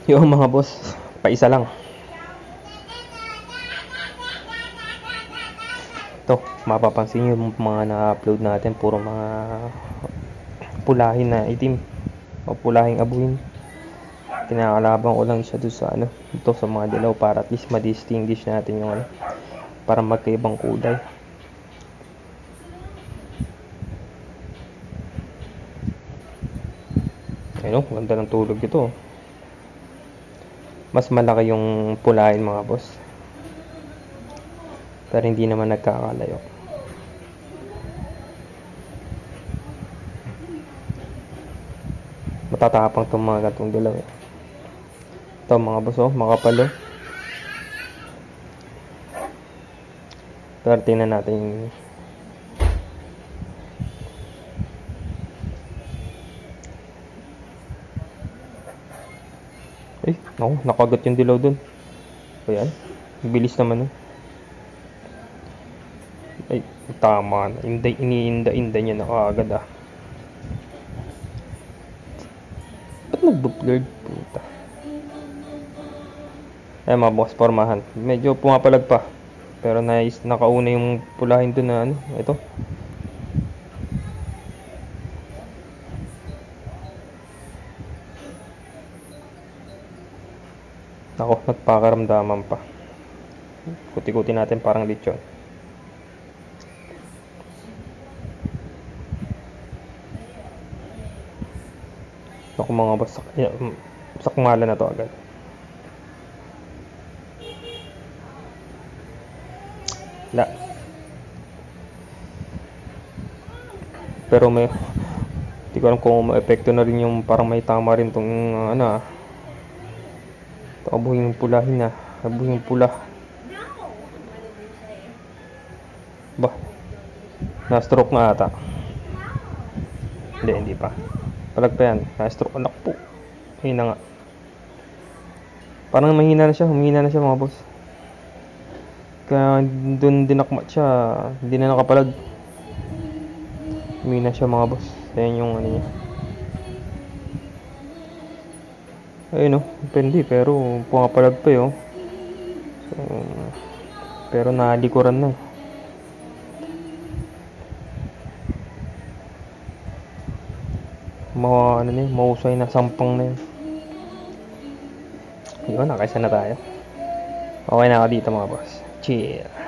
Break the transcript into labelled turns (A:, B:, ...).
A: Yung mga boss, paisa lang. Ito, mapapansin nyo yung mga na-upload natin, puro mga pulahin na itim o pulahing abuhin. Kinakalaban ko lang siya doon sa ito sa mga dilaw para at least ma-distinguish natin yung para magkaibang kulay. Ayun, ganda ng tulog ito. Mas malaki yung pulahin mga boss, pero hindi naman nagkakalayo. Matatapang itong mga gatong dilaw eh. Ito mga boss, makapalo. Pero tingnan natin yung nakagat yung dilaw dun. Ayan, bilis naman ay tama na, iniinda niya na kaagad ba't nag-blurred puta. Ay mga boss, formahan medyo pumapalag pa, pero nakauna yung pulahin dun na ito. Ako, nagpakaramdaman pa. Kuti-kuti natin parang lechon. Ako mga boss, sakmala na to agad. La. Pero may, hindi ko alam kung ma-epekto na rin yung parang may tama rin tong abuhin yung pulahin abuhin yung pula. Bah, na-stroke na ata. Hindi pa. Palag pa yan, na-stroke. Anak po, ayun na nga. Parang humihina na siya mga boss. Kaya dun dinakmat siya, hindi na nakapalag. Humihina siya mga boss. Ayan yung niya. Ayun depende, pero pumapalag pa so, pero nalikuran na mahusay na sampang na yun. Nakaisa na tayo. Okay na ako dito mga boss. Chill.